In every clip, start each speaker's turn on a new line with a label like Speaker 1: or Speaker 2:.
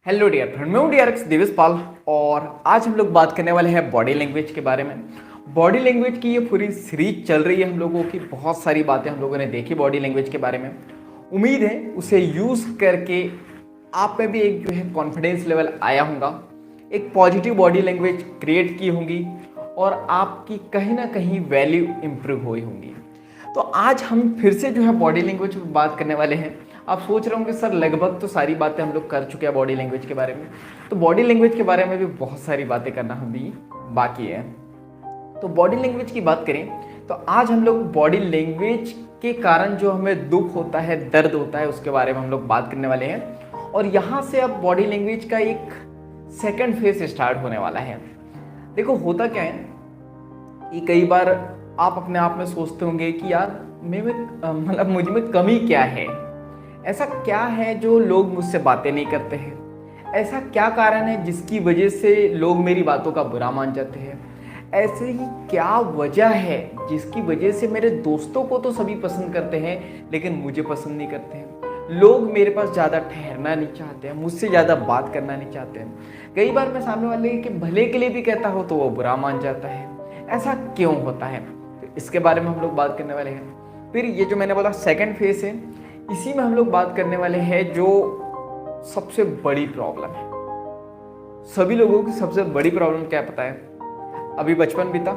Speaker 1: Hello dear friend, मैं हूं DRX Divesh पाल और आज हम लोग बात करने वाले हैं बॉडी लैंग्वेज के बारे में। बॉडी लैंग्वेज की ये पूरी सीरीज चल रही है हम लोगों की, बहुत सारी बातें हम लोगों ने देखी बॉडी लैंग्वेज के बारे में। उम्मीद है उसे यूज़ करके आप में भी एक जो है कॉन्फिडेंस लेवल आया होगा, एक पॉजिटिव बॉडी लैंग्वेज क्रिएट की होंगी और आपकी कहीं ना कहीं वैल्यू इम्प्रूव हुई होंगी। तो आज हम फिर से जो है बॉडी लैंग्वेज पर बात करने वाले हैं। आप सोच रहे होंगे सर लगभग तो सारी बातें हम लोग कर चुके हैं बॉडी लैंग्वेज के बारे में, तो बॉडी लैंग्वेज के बारे में भी बहुत सारी बातें करना हम भी बाकी है। तो बॉडी लैंग्वेज की बात करें तो आज हम लोग बॉडी लैंग्वेज के कारण जो हमें दुख होता है, दर्द होता है, उसके बारे में हम लोग बात करने वाले हैं। और यहाँ से अब बॉडी लैंग्वेज का एक सेकेंड फेज स्टार्ट होने वाला है। देखो होता क्या है कि कई बार आप अपने आप में सोचते होंगे कि यार मतलब मुझ में कमी क्या है, ऐसा क्या है जो लोग मुझसे बातें नहीं करते हैं, ऐसा क्या कारण है जिसकी वजह से लोग मेरी बातों का बुरा मान जाते हैं, ऐसे ही क्या वजह है जिसकी वजह से मेरे दोस्तों को तो सभी पसंद करते हैं लेकिन मुझे पसंद नहीं करते हैं, लोग मेरे पास ज़्यादा ठहरना नहीं चाहते हैं, मुझसे ज़्यादा बात करना नहीं चाहते हैं। कई बार मैं सामने वाले के भले के लिए भी कहता हूँ तो वो बुरा मान जाता है। ऐसा क्यों होता है, तो इसके बारे में हम लोग बात करने वाले हैं। फिर ये जो मैंने बोला सेकेंड फेज है, इसी में हम लोग बात करने वाले हैं जो सबसे बड़ी प्रॉब्लम है। सभी लोगों की सबसे बड़ी प्रॉब्लम क्या पता है? अभी बचपन बीता,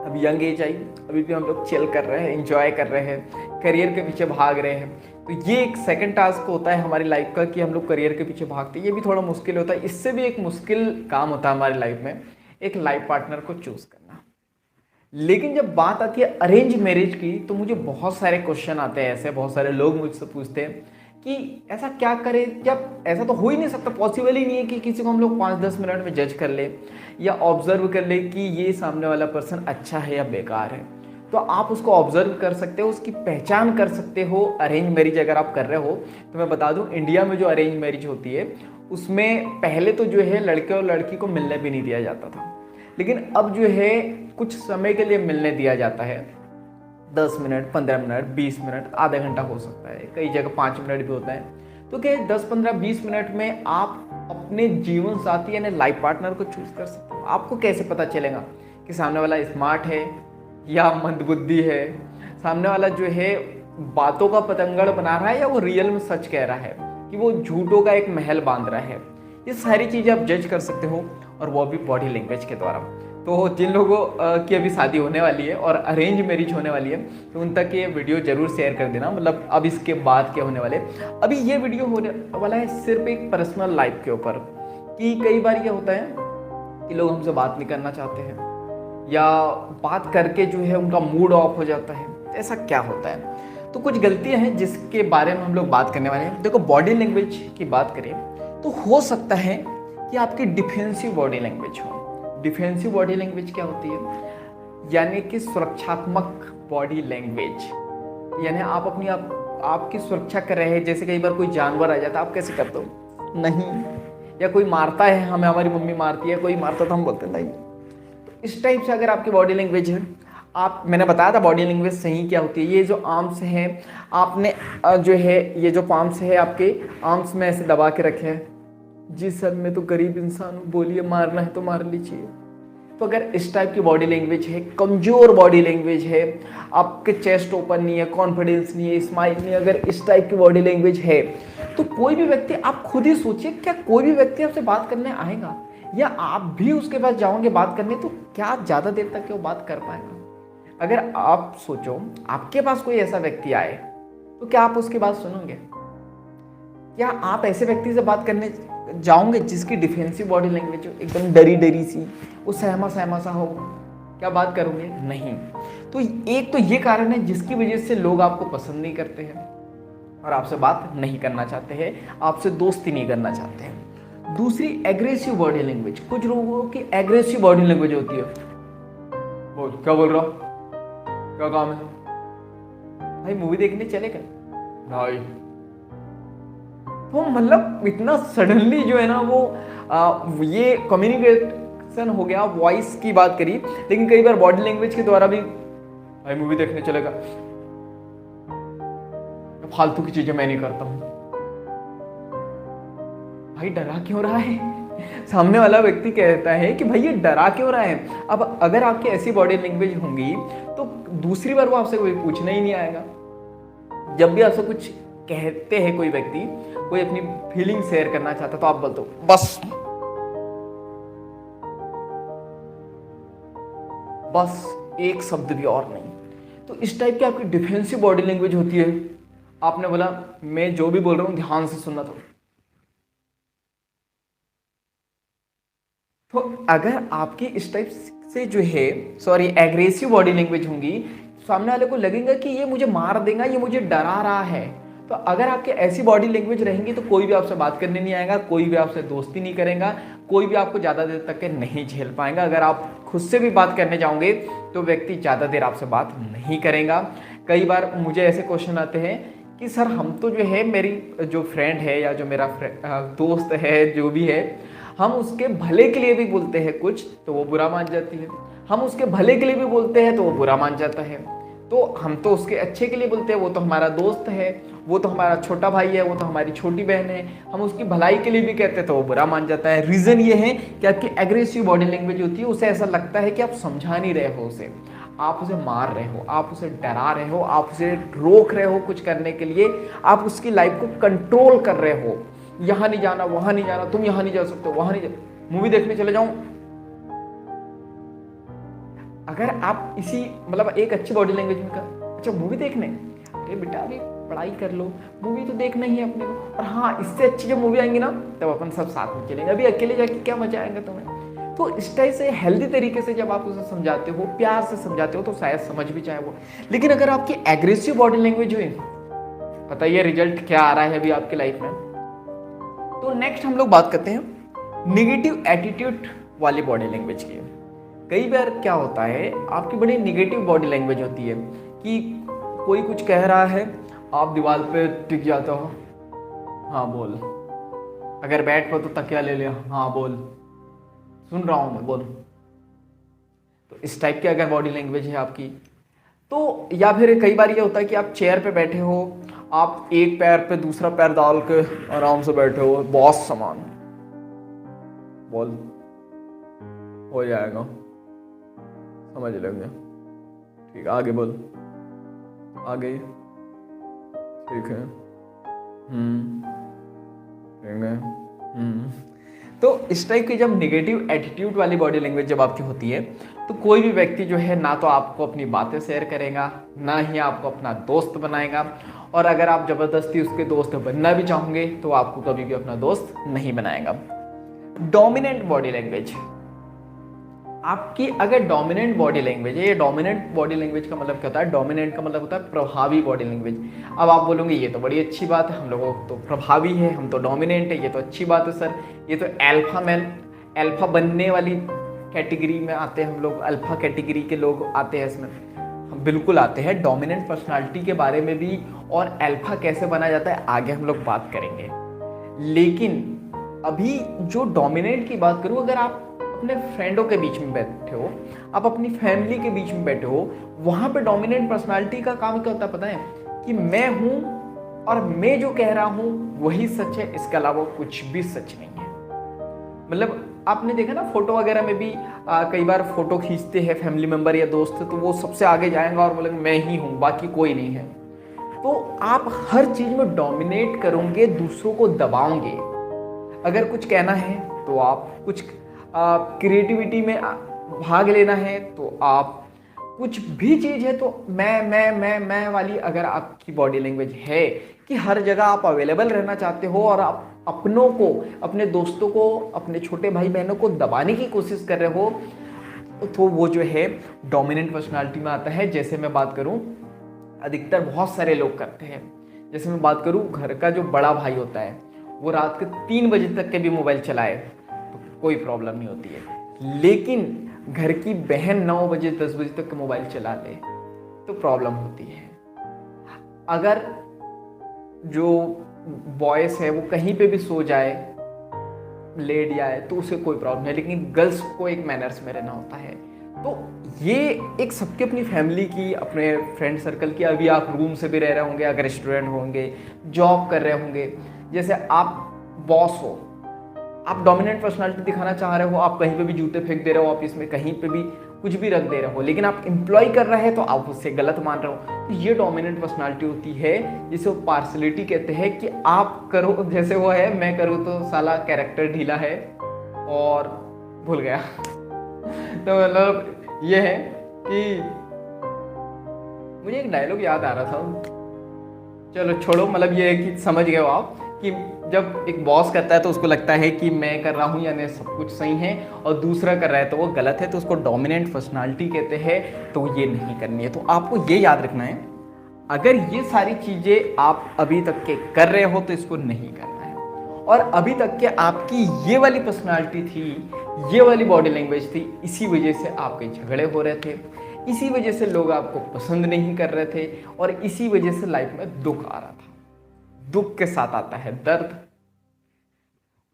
Speaker 1: अभी यंग एज आई, अभी भी हम लोग चिल कर रहे हैं, एंजॉय कर रहे हैं, करियर के पीछे भाग रहे हैं। तो ये एक सेकंड टास्क होता है हमारी लाइफ का कि हम लोग करियर के पीछे भागते हैं। ये भी थोड़ा मुश्किल होता है। इससे भी एक मुश्किल काम होता है हमारी लाइफ में, एक लाइफ पार्टनर को चूज करना। लेकिन जब बात आती है अरेंज मैरिज की तो मुझे बहुत सारे क्वेश्चन आते हैं, ऐसे बहुत सारे लोग मुझसे पूछते हैं कि ऐसा क्या करें, जब ऐसा तो हो ही नहीं सकता, पॉसिबल ही नहीं है कि किसी को हम लोग 5-10 मिनट में जज कर ले या ऑब्जर्व कर ले कि ये सामने वाला पर्सन अच्छा है या बेकार है। तो आप उसको ऑब्जर्व कर सकते हो, उसकी पहचान कर सकते हो। अरेंज मैरिज अगर आप कर रहे हो तो मैं बता दूं, इंडिया में जो अरेंज मैरिज होती है उसमें पहले तो जो है लड़के और लड़की को मिलने भी नहीं दिया जाता था, लेकिन अब जो है कुछ समय के लिए मिलने दिया जाता है। 10 मिनट, 15 मिनट, 20 मिनट, आधा घंटा हो सकता है, कई जगह 5 मिनट भी होता है। तो क्या 10, 15, 20 मिनट में आप अपने जीवन साथी यानी लाइफ पार्टनर को चूज कर सकते हो। आपको कैसे पता चलेगा कि सामने वाला स्मार्ट है या मंदबुद्धि है, सामने वाला जो है बातों का पतंगड़ बना रहा है या वो रियल में सच कह रहा है, कि वो झूठों का एक महल बांध रहा है। ये सारी चीज़ें आप जज कर सकते हो, और वो भी बॉडी लैंग्वेज के द्वारा। तो जिन लोगों की अभी शादी होने वाली है और अरेंज मैरिज होने वाली है तो उन तक ये वीडियो जरूर शेयर कर देना। मतलब अब इसके बाद क्या होने वाले, अभी ये वीडियो होने वाला है सिर्फ एक पर्सनल लाइफ के ऊपर, कि कई बार ये होता है कि लोग हमसे बात नहीं करना चाहते हैं या बात करके जो है उनका मूड ऑफ हो जाता है। ऐसा क्या होता है? तो कुछ गलतियां हैं जिसके बारे में हम लोग बात करने वाले हैं। देखो बॉडी लैंग्वेज की बात करें तो हो सकता है कि आपकी डिफेंसिव बॉडी लैंग्वेज हो। डिफेंसिव बॉडी लैंग्वेज क्या होती है? यानी कि सुरक्षात्मक बॉडी लैंग्वेज, यानी आप अपनी आपकी सुरक्षा कर रहे हैं। जैसे कई बार कोई जानवर आ जाता है, आप कैसे करते हो? नहीं। या कोई मारता है हमें, हमारी मम्मी मारती है, कोई मारता तो हम बोलते हैं नहीं। तो इस टाइप से अगर आपकी बॉडी लैंग्वेज है, मैंने बताया था बॉडी लैंग्वेज सही क्या होती है। ये जो आर्म्स हैं, आपने जो है ये जो पाम्स है आपके आर्म्स में ऐसे दबा के रखे हैं। जी सर मैं तो गरीब इंसान हूँ, बोलिए मारना है तो मार लीजिए। तो अगर इस टाइप की बॉडी लैंग्वेज है, कमजोर बॉडी लैंग्वेज है, आपके चेस्ट ओपन नहीं है, कॉन्फिडेंस नहीं है, स्माइल नहीं है, अगर इस टाइप की बॉडी लैंग्वेज है तो कोई भी व्यक्ति, आप खुद ही सोचिए, क्या कोई भी व्यक्ति आपसे बात करने आएगा या आप भी उसके पास जाओगे बात करने, तो क्या ज़्यादा देर तक वो बात कर पाएगा? अगर आप सोचो आपके पास कोई ऐसा व्यक्ति आए तो क्या आप उसकी बात सुनोगे? क्या आप ऐसे व्यक्ति से बात करने जाओगे जिसकी डिफेंसिव बॉडी लैंग्वेज हो, एकदम डरी डरी सी, वो सहमा सहमा सा हो? क्या बात करोगे? नहीं। तो एक तो ये कारण है जिसकी वजह से लोग आपको पसंद नहीं करते हैं और आपसे बात नहीं करना चाहते हैं, आपसे दोस्ती नहीं करना चाहते हैं। दूसरी एग्रेसिव बॉडी लैंग्वेज। कुछ लोगों की एग्रेसिव बॉडी लैंग्वेज होती है। बोल क्या बोल रहा हूँ, क्या काम है भाई, मूवी देखने चलेगा भाई? तो मतलब इतना सडनली जो है ना वो ये कम्युनिकेशन हो गया। वॉइस की बात करी, लेकिन कई बार बॉडी लैंग्वेज के द्वारा भी भाई मूवी देखने चलेगा, फालतू की चीजें मैं नहीं करता हूं भाई डरा क्यों रहा है? सामने वाला व्यक्ति कहता है कि भाई ये डरा क्यों रहा है। अब अगर आपकी ऐसी बॉडी लैंग्वेज होंगी तो दूसरी बार वो आपसे कोई पूछना ही नहीं आएगा। जब भी आपसे कुछ कहते हैं कोई व्यक्ति, कोई अपनी फीलिंग शेयर करना चाहता है, तो आप बोलते हो बस, बस एक शब्द भी और नहीं। तो इस टाइप की आपकी डिफेंसिव बॉडी लैंग्वेज होती है। आपने बोला मैं जो भी बोल रहा हूं ध्यान से सुनना। तो अगर आपकी इस टाइप से जो है एग्रेसिव बॉडी लैंग्वेज होंगी, सामने वाले को लगेगा कि ये मुझे मार देगा, ये मुझे डरा रहा है। तो अगर आपके ऐसी बॉडी लैंग्वेज रहेंगी तो कोई भी आपसे बात करने नहीं आएगा, कोई भी आपसे दोस्ती नहीं करेगा, कोई भी आपको ज़्यादा देर तक के नहीं झेल पाएगा। अगर आप खुद से भी बात करने जाओगे तो व्यक्ति ज़्यादा देर आपसे बात नहीं करेगा। कई बार मुझे ऐसे क्वेश्चन आते हैं कि सर हम तो जो है, मेरी जो फ्रेंड है या जो मेरा दोस्त है, जो भी है, हम उसके भले के लिए भी बोलते हैं कुछ तो वो बुरा मान जाती है, हम उसके भले के लिए भी बोलते हैं तो वो बुरा मान जाता है। तो हम तो उसके अच्छे के लिए बोलते हैं, वो तो हमारा दोस्त है, वो तो हमारा छोटा भाई है, वो तो हमारी छोटी बहन है, हम उसकी भलाई के लिए भी कहते हैं तो वो बुरा मान जाता है। रीज़न ये है कि आपकी एग्रेसिव बॉडी लैंग्वेज होती है, उसे ऐसा लगता है कि आप समझा नहीं रहे हो उसे, आप उसे मार रहे हो, आप उसे डरा रहे हो, आप उसे रोक रहे हो कुछ करने के लिए, आप उसकी लाइफ को कंट्रोल कर रहे हो। यहाँ नहीं जाना, वहां नहीं जाना, तुम यहाँ नहीं जा सकते, वहां नहीं जा, मूवी देखने चले जाऊं। अगर आप इसी एक अच्छी बॉडी लैंग्वेज में अच्छा मूवी देखने, अरे बेटा अभी पढ़ाई कर लो, मूवी तो देखना ही है अपने को, और हाँ इससे अच्छी जब मूवी आएंगी ना तब अपन सब साथ में चलेंगे, अभी अकेले जाके क्या मजा आएगा तुम्हें। तो इस टाइप से हेल्दी तरीके से जब आप उसे समझाते हो, प्यार से समझाते हो, तो शायद समझ भी जाए वो। लेकिन अगर आपकी एग्रेसिव बॉडी लैंग्वेज हुई, बताइए रिजल्ट क्या आ रहा है अभी आपकी लाइफ में। तो नेक्स्ट हम लोग बात करते हैं निगेटिव एटीट्यूड वाली बॉडी लैंग्वेज की। कई बार क्या होता है, आपकी बड़ी निगेटिव बॉडी लैंग्वेज होती है कि कोई कुछ कह रहा है, आप दीवार पे टिक जाते हो, हाँ बोल, अगर बैठ पर तो तकिया ले लिया, हाँ बोल, सुन रहा हूं मैं, बोल। तो इस टाइप की अगर बॉडी लैंग्वेज है आपकी, तो या फिर कई बार ये होता है कि आप चेयर पे बैठे हो, आप एक पैर पे दूसरा पैर डाल के आराम से बैठे हो, बॉस समान, बोल हो जाएगा, समझ लेंगे, ठीक, आगे बोल, आगे, ठीक है, ठीक है, तो इस टाइप की जब निगेटिव एटीट्यूड वाली बॉडी लैंग्वेज जब आपकी होती है, तो कोई भी व्यक्ति जो है ना तो आपको अपनी बातें शेयर करेगा, ना ही आपको अपना दोस्त बनाएगा, और अगर आप जबरदस्ती उसके दोस्त बनना भी चाहोगे तो आपको कभी भी अपना दोस्त नहीं बनाएगा। डोमिनेंट बॉडी लैंग्वेज, आपकी अगर डोमिनेंट बॉडी लैंग्वेज है, ये डोमिनेंट बॉडी लैंग्वेज का मतलब क्या होता है, डोमिनेंट का मतलब होता है प्रभावी बॉडी लैंग्वेज। अब आप बोलोगे ये तो बड़ी अच्छी बात है, हम लोगों तो प्रभावी है, हम तो डोमिनेंट है, ये तो अच्छी बात है सर, ये तो अल्फा मैन, अल्फा बनने वाली कैटेगरी में आते हैं हम लोग, अल्फा कैटेगरी के लोग आते हैं इसमें, हम बिल्कुल आते हैं। डोमिनेंट पर्सनालिटी के बारे में भी और अल्फा कैसे बना जाता है आगे हम लोग बात करेंगे। लेकिन अभी जो डोमिनेंट की बात करूं, अगर आप अपने फ्रेंडों के बीच में बैठे हो, आप अपनी फैमिली के बीच में बैठे हो, वहां पे डोमिनेंट पर्सनालिटी का काम क्या होता है पता है, कि मैं हूं और मैं जो कह रहा हूं वही सच है, इसके अलावा कुछ भी सच नहीं है। आपने देखा ना फोटो वगैरह में भी कई बार फोटो खींचते हैं फैमिली मेंबर या दोस्त, तो वो सबसे आगे जाएंगे और बोलेंगे मैं ही हूं, बाकी कोई नहीं है। तो आप हर चीज में डोमिनेट करोगे, दूसरों को दबाओगे। अगर कुछ कहना है तो आप कुछ क्रिएटिविटी में भाग लेना है तो आप कुछ भी चीज़ है तो मैं वाली अगर आपकी बॉडी लैंग्वेज है कि हर जगह आप अवेलेबल रहना चाहते हो और आप अपनों को, अपने दोस्तों को, अपने छोटे भाई बहनों को दबाने की कोशिश कर रहे हो, तो वो जो है डोमिनेंट पर्सनालिटी में आता है। जैसे मैं बात करूं, अधिकतर बहुत सारे लोग करते हैं। जैसे मैं बात करूं, घर का जो बड़ा भाई होता है वो रात के 3 बजे तक के भी मोबाइल चलाए तो कोई प्रॉब्लम नहीं होती है, लेकिन घर की बहन 9 बजे 10 बजे तक मोबाइल चला ले तो प्रॉब्लम होती है। अगर जो बॉयस है वो कहीं पे भी सो जाए, लेट जाए तो उसे कोई प्रॉब्लम नहीं, लेकिन गर्ल्स को एक मैनर्स में रहना होता है। तो ये एक सबकी अपनी फैमिली की, अपने फ्रेंड सर्कल की, अभी आप रूम से भी रह रहे होंगे, अगर स्टूडेंट होंगे, जॉब कर रहे होंगे, जैसे आप बॉस हो आप डोमिनेंट पर्सनालिटी दिखाना चाह रहे हो, आप कहीं पे भी जूते फेंक दे रहे हो, ऑफिस में कहीं पे भी कुछ भी रख दे रहे हो, लेकिन आप एम्प्लॉय कर रहे हैं तो आप उससे गलत मान रहे हो। तो ये डोमिनेंट पर्सनालिटी होती है, जिसे वो पार्शलिटी कहते हैं कि आप करो जैसे वो है, मैं करूँ तो साला कैरेक्टर ढीला है और भूल गया तो मतलब ये है कि मुझे एक डायलॉग याद आ रहा था, चलो छोड़ो, मतलब ये है कि समझ गए हो आप कि जब एक बॉस करता है तो उसको लगता है कि मैं कर रहा हूँ यानी सब कुछ सही है, और दूसरा कर रहा है तो वो गलत है, तो उसको डोमिनेंट पर्सनालिटी कहते हैं। तो ये नहीं करनी है। तो आपको ये याद रखना है, अगर ये सारी चीज़ें आप अभी तक के कर रहे हो तो इसको नहीं करना है। और अभी तक के आपकी ये वाली पर्सनालिटी थी, ये वाली बॉडी लैंग्वेज थी, इसी वजह से आपके झगड़े हो रहे थे, इसी वजह से लोग आपको पसंद नहीं कर रहे थे, और इसी वजह से लाइफ में दुख आ रहा था। दुख के साथ आता है दर्द,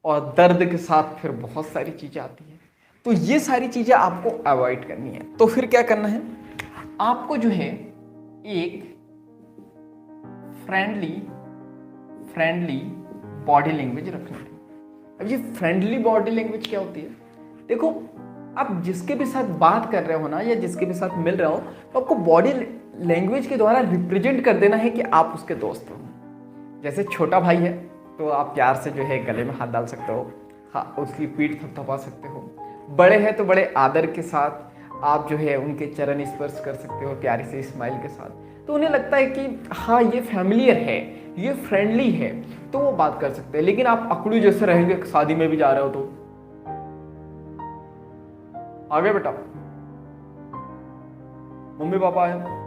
Speaker 1: और दर्द के साथ फिर बहुत सारी चीजें आती हैं। तो ये सारी चीजें आपको अवॉइड करनी है। तो फिर क्या करना है, आपको जो है एक फ्रेंडली बॉडी लैंग्वेज रखनी है। अब ये फ्रेंडली बॉडी लैंग्वेज क्या होती है, देखो आप जिसके भी साथ बात कर रहे हो ना, या जिसके भी साथ मिल रहे हो, तो आपको बॉडी लैंग्वेज के द्वारा रिप्रेजेंट कर देना है कि आप उसके दोस्त हो। जैसे छोटा भाई है तो आप प्यार से जो है गले में हाथ डाल सकते हो, हाँ उसकी पीठ थपथपा सकते हो। बड़े हैं तो बड़े आदर के साथ आप जो है उनके चरण स्पर्श कर सकते हो प्यारी से स्माइल के साथ। तो उन्हें लगता है कि हाँ ये फैमिलियर है, ये फ्रेंडली है, तो वो बात कर सकते हैं। लेकिन आप अकड़ू जैसे रहेंगे, शादी में भी जा रहे हो तो आगे बेटा, मम्मी पापा है,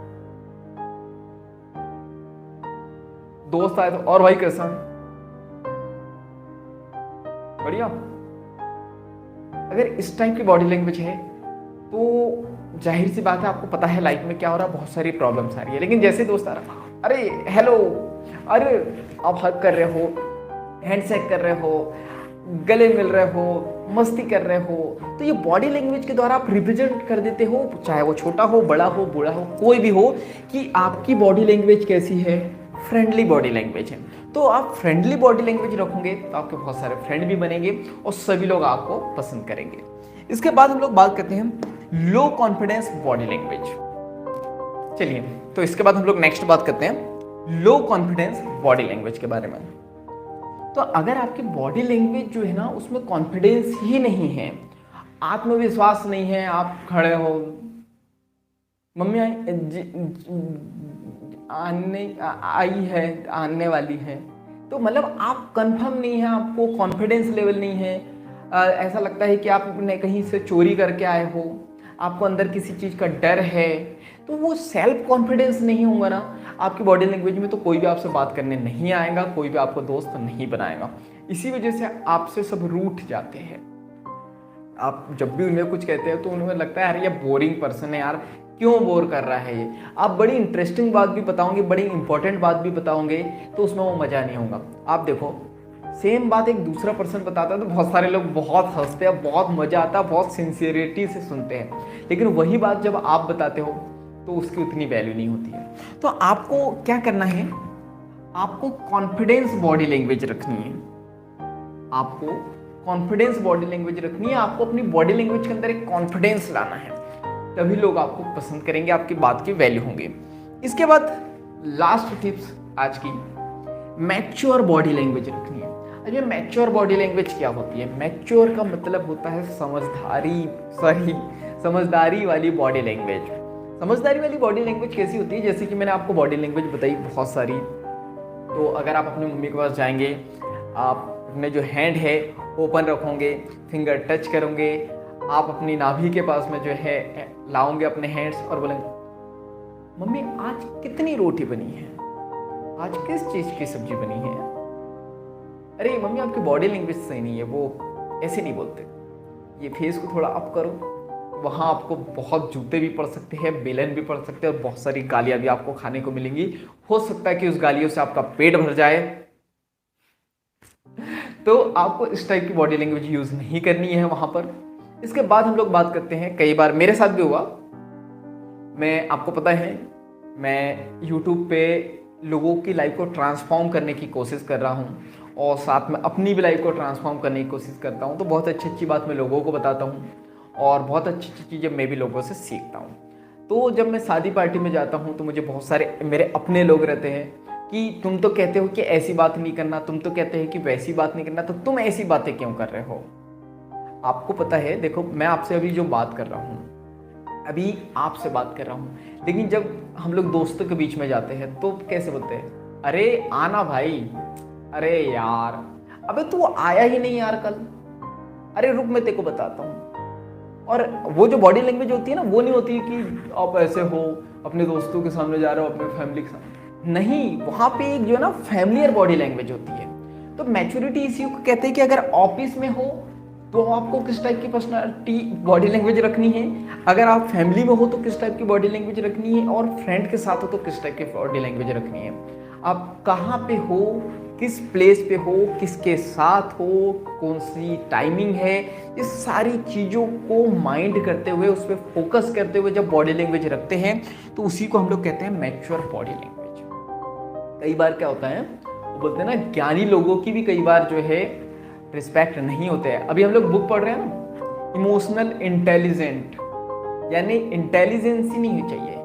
Speaker 1: दोस्त आए तो और भाई कैसा है, बढ़िया। अगर इस टाइप की बॉडी लैंग्वेज है तो जाहिर सी बात है आपको पता है लाइफ में क्या हो रहा है, बहुत सारी प्रॉब्लम्स आ रही है। लेकिन जैसे दोस्त आ रहा, अरे हेलो, अरे आप हग कर रहे हो, हैंडशेक कर रहे हो, गले मिल रहे हो, मस्ती कर रहे हो, तो ये बॉडी लैंग्वेज के द्वारा आप रिप्रेजेंट कर देते हो, चाहे वो छोटा हो, बड़ा हो, बूढ़ा हो, कोई भी हो, कि आपकी बॉडी लैंग्वेज कैसी है, फ्रेंडली बॉडी लैंग्वेज है। तो आप फ्रेंडली बॉडी लैंग्वेज रखोगे तो आपके बहुत सारे फ्रेंड भी बनेंगे और सभी लोग आपको पसंद करेंगे। इसके बाद हम लोग बात करते हैं लो कॉन्फिडेंस बॉडी लैंग्वेज। चलिए, तो इसके बाद हम लोग नेक्स्ट बात करते हैं लो कॉन्फिडेंस बॉडी लैंग्वेज के बारे में। तो अगर आपकी बॉडी लैंग्वेज जो है ना उसमें कॉन्फिडेंस ही नहीं है, आत्मविश्वास नहीं है, आप खड़े हो, मम्मी आई है, आने वाली है, तो मतलब आप कंफर्म नहीं है, आपको कॉन्फिडेंस लेवल नहीं है, ऐसा लगता है कि आपने कहीं से चोरी करके आए हो, आपको अंदर किसी चीज़ का डर है, तो वो सेल्फ कॉन्फिडेंस नहीं होगा ना आपकी बॉडी लैंग्वेज में, तो कोई भी आपसे बात करने नहीं आएगा, कोई भी आपको दोस्त नहीं बनाएगा। इसी वजह से आपसे सब रूठ जाते हैं। आप जब भी उन्हें कुछ कहते हैं तो उन्हें लगता है यार ये बोरिंग पर्सन है, यार क्यों बोर कर रहा है ये। आप बड़ी इंटरेस्टिंग बात भी बताओगे, बड़ी इंपॉर्टेंट बात भी बताओगे, तो उसमें वो मज़ा नहीं होगा। आप देखो, सेम बात एक दूसरा पर्सन बताता है तो बहुत सारे लोग बहुत हंसते हैं, बहुत मज़ा आता है, बहुत सिंसियरिटी से सुनते हैं। लेकिन वही बात जब आप बताते हो तो उसकी उतनी वैल्यू नहीं होती है। तो आपको क्या करना है, आपको कॉन्फिडेंस बॉडी लैंग्वेज रखनी है, आपको कॉन्फिडेंस बॉडी लैंग्वेज रखनी है, आपको अपनी बॉडी लैंग्वेज के अंदर एक कॉन्फिडेंस लाना है, तभी लोग आपको पसंद करेंगे, आपकी बात की वैल्यू होंगे। इसके बाद लास्ट टिप्स आज की, मैच्योर बॉडी लैंग्वेज रखनी है। अरे मैच्योर बॉडी लैंग्वेज क्या होती है? मैच्योर का मतलब होता है समझदारी वाली बॉडी लैंग्वेज। समझदारी वाली बॉडी लैंग्वेज कैसी होती है? जैसे कि मैंने आपको बॉडी लैंग्वेज बताई बहुत सारी, तो अगर आप अपनी मम्मी के पास जाएंगे, आप अपने जो हैंड है ओपन रखोगे, फिंगर टच करोगे, आप अपनी नाभि के पास में जो है लाओगे अपने हैंड्स और बोलेंगे मम्मी आज कितनी रोटी बनी है, आज किस चीज़ की सब्जी बनी है। अरे मम्मी आपकी बॉडी लैंग्वेज सही नहीं है, वो ऐसे नहीं बोलते, ये फेस को थोड़ा अप करो। वहाँ आपको बहुत जूते भी पड़ सकते हैं, बेलन भी पड़ सकते हैं और बहुत सारी गालियाँ भी आपको खाने को मिलेंगी। हो सकता है कि उस गालियों से आपका पेट भर जाए। तो आपको इस टाइप की बॉडी लैंग्वेज यूज़ नहीं करनी है वहाँ पर। इसके बाद हम लोग बात करते हैं, कई बार मेरे साथ भी हुआ, मैं आपको पता है मैं YouTube पे लोगों की लाइफ को ट्रांसफॉर्म करने की कोशिश कर रहा हूँ और साथ में अपनी भी लाइफ को ट्रांसफॉर्म करने की कोशिश करता हूँ। तो बहुत अच्छी अच्छी बात मैं लोगों को बताता हूँ और बहुत अच्छी अच्छी चीज़ें मैं भी लोगों से सीखता हूँ। तो जब मैं शादी पार्टी में जाता हूँ तो मुझे बहुत सारे मेरे अपने लोग रहते हैं कि तुम तो कहते हो कि ऐसी बात नहीं करना, तुम तो कहते हैं कि वैसी बात नहीं करना, तो तुम ऐसी बातें क्यों कर रहे हो। आपको पता है, देखो मैं आपसे अभी जो बात कर रहा हूँ, अभी आपसे बात कर रहा हूँ, लेकिन जब हम लोग दोस्तों के बीच में जाते हैं तो कैसे बोलते हैं, अरे आना भाई, अरे यार, अबे तू आया ही नहीं यार कल, अरे रुक मैं तेरे को बताता हूँ। और वो जो बॉडी लैंग्वेज होती है ना, वो नहीं होती है कि आप ऐसे हो अपने दोस्तों के सामने जा रहे हो, अपने फैमिली के सामने, नहीं, वहां पे एक जो है ना फैमिलियर बॉडी लैंग्वेज होती है। तो मैच्योरिटी इसी को कहते हैं कि अगर ऑफिस में हो तो आपको किस टाइप की पर्सनालिटी बॉडी लैंग्वेज रखनी है, अगर आप फैमिली में हो तो किस टाइप की बॉडी लैंग्वेज रखनी है, और फ्रेंड के साथ हो तो किस टाइप की बॉडी लैंग्वेज रखनी है, आप कहाँ पे हो, किस प्लेस पे हो, किसके साथ हो, कौन सी टाइमिंग है, इस सारी चीज़ों को माइंड करते हुए, उस पर फोकस करते हुए जब बॉडी लैंग्वेज रखते हैं तो उसी को हम लोग कहते हैं मैच्योर बॉडी लैंग्वेज। कई बार क्या होता है, वो बोलते हैं ना, ज्ञानी लोगों की भी कई बार जो है रिस्पेक्ट नहीं होते हैं। अभी हम लोग बुक पढ़ रहे हैं ना, इमोशनल इंटेलिजेंट, यानी इंटेलिजेंस ही नहीं चाहिए,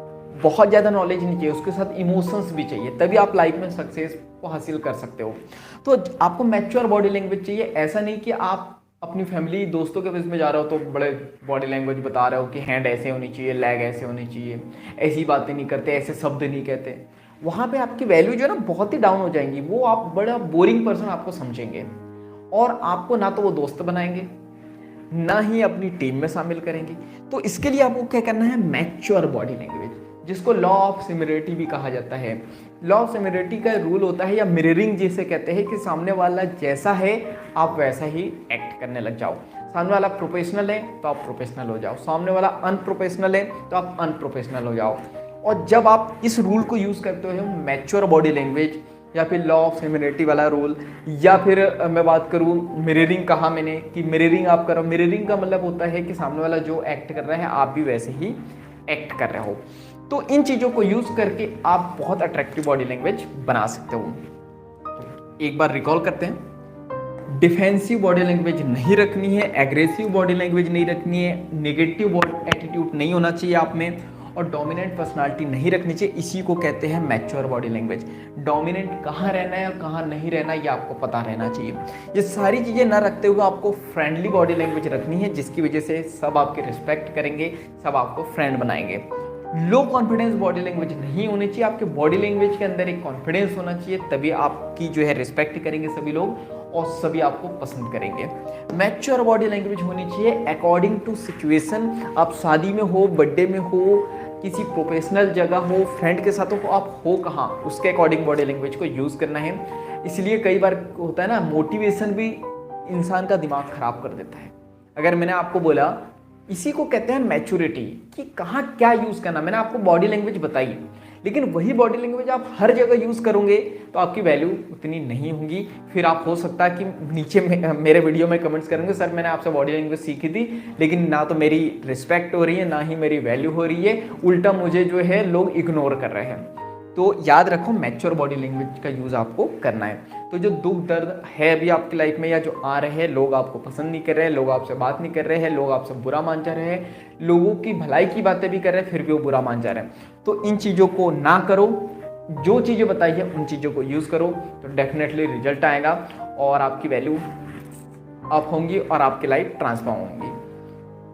Speaker 1: बहुत ज़्यादा नॉलेज नहीं चाहिए, उसके साथ इमोशंस भी चाहिए, तभी आप लाइफ में सक्सेस को हासिल कर सकते हो। तो आपको मैच्योर बॉडी लैंग्वेज चाहिए। ऐसा नहीं कि आप अपनी फैमिली दोस्तों के बीच में जा रहे हो तो बड़े बॉडी लैंग्वेज बता रहे हो कि हैंड ऐसे होनी चाहिए, लेग ऐसे होनी चाहिए, ऐसी बातें नहीं करते, ऐसे शब्द नहीं कहते। वहाँ पे आपकी वैल्यू जो है ना बहुत ही डाउन हो जाएंगी, वो आप बड़ा बोरिंग पर्सन आपको समझेंगे और आपको ना तो वो दोस्त बनाएंगे ना ही अपनी टीम में शामिल करेंगे। तो इसके लिए आपको क्या करना है, मैच्योर बॉडी लैंग्वेज, जिसको लॉ ऑफ सिमिलरिटी भी कहा जाता है। लॉ ऑफ सिमिलरिटी का रूल होता है, या मिररिंग जिसे कहते हैं, कि सामने वाला जैसा है आप वैसा ही एक्ट करने लग जाओ। सामने वाला प्रोफेशनल है तो आप प्रोफेशनल हो जाओ, सामने वाला अनप्रोफेशनल है तो आप अनप्रोफेशनल हो जाओ। और जब आप इस रूल को यूज़ करते हो, मैच्योर बॉडी लैंग्वेज या फिर लॉ ऑफ सिमिलरिटी वाला रूल, या फिर मैं बात करूँ मिररिंग, कहा मैंने कि मिररिंग आप करो। मिररिंग का मतलब होता है कि सामने वाला जो एक्ट कर रहा है आप भी वैसे ही एक्ट कर रहे हो। तो इन चीज़ों को यूज़ करके आप बहुत अट्रैक्टिव बॉडी लैंग्वेज बना सकते हो। एक बार रिकॉल करते हैं, डिफेंसिव बॉडी लैंग्वेज नहीं रखनी है, एग्रेसिव बॉडी लैंग्वेज नहीं रखनी है, नेगेटिव एटीट्यूड नहीं होना चाहिए आप में, और डोमिनेंट पर्सनालिटी नहीं रखनी चाहिए। इसी को कहते हैं मैच्योर बॉडी लैंग्वेज। डोमिनेंट कहाँ रहना है और कहाँ नहीं रहना ये आपको पता रहना चाहिए। ये सारी चीज़ें ना रखते हुए आपको फ्रेंडली बॉडी लैंग्वेज रखनी है, जिसकी वजह से सब आपकी रिस्पेक्ट करेंगे, सब आपको फ्रेंड बनाएंगे। लो कॉन्फिडेंस बॉडी लैंग्वेज नहीं होनी चाहिए, आपके बॉडी लैंग्वेज के अंदर एक कॉन्फिडेंस होना चाहिए, तभी आपकी जो है रिस्पेक्ट करेंगे सभी लोग और सभी आपको पसंद करेंगे। मैच्योर बॉडी लैंग्वेज होनी चाहिए अकॉर्डिंग टू सिचुएशन। आप शादी में हो, बर्थडे में हो, किसी प्रोफेशनल जगह हो, फ्रेंड के साथ हो, आप हो कहाँ, उसके अकॉर्डिंग बॉडी लैंग्वेज को यूज़ करना है। इसलिए कई बार होता है ना, मोटिवेशन भी इंसान का दिमाग खराब कर देता है। अगर मैंने आपको बोला, इसी को कहते हैं मैच्योरिटी, कि कहाँ क्या यूज़ करना, मैंने आपको बॉडी लैंग्वेज बताई, लेकिन वही बॉडी लैंग्वेज आप हर जगह यूज़ करोगे तो आपकी वैल्यू उतनी नहीं होगी। फिर आप हो सकता है कि नीचे मेरे वीडियो में कमेंट्स करेंगे, सर मैंने आपसे बॉडी लैंग्वेज सीखी थी लेकिन ना तो मेरी रिस्पेक्ट हो रही है ना ही मेरी वैल्यू हो रही है, उल्टा मुझे जो है लोग इग्नोर कर रहे हैं। तो याद रखो, मैच्योर बॉडी लैंग्वेज का यूज़ आपको करना है। तो जो दुख दर्द है अभी आपकी लाइफ में या जो आ रहे हैं, लोग आपको पसंद नहीं कर रहे हैं, लोग आपसे बात नहीं कर रहे हैं, लोग आपसे बुरा मान जा रहे हैं, लोगों की भलाई की बातें भी कर रहे हैं फिर भी वो बुरा मान जा रहे हैं, तो इन चीज़ों को ना करो। जो चीज़ें बताई है उन चीज़ों को यूज़ करो तो डेफिनेटली रिजल्ट आएगा और आपकी वैल्यू अप होंगी और आपकी लाइफ ट्रांसफॉर्म होंगी।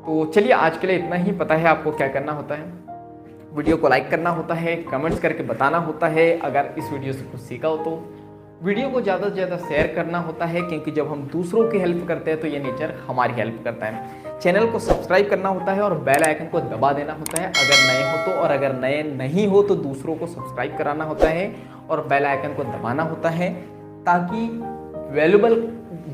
Speaker 1: तो चलिए आज के लिए इतना ही। पता है आपको क्या करना होता है, वीडियो को लाइक करना होता है, कमेंट्स करके बताना होता है अगर इस वीडियो से कुछ सीखा हो तो, वीडियो को ज़्यादा से ज़्यादा शेयर करना होता है, क्योंकि जब हम दूसरों की हेल्प करते हैं तो ये नेचर हमारी हेल्प करता है। चैनल को सब्सक्राइब करना होता है और बेल आइकन को दबा देना होता है अगर नए हो तो, और अगर नए नहीं हो तो दूसरों को सब्सक्राइब कराना होता है और बेल आइकन को दबाना होता है, ताकि वैल्यूबल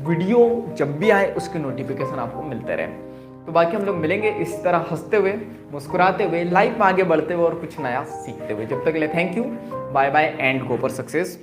Speaker 1: वीडियो जब भी आए उसके नोटिफिकेशन आपको मिलते रहे। तो बाकी हम लोग मिलेंगे इस तरह हंसते हुए, मुस्कुराते हुए, लाइफ में आगे बढ़ते हुए और कुछ नया सीखते हुए। जब तक के लिए thank you, bye bye and go for success.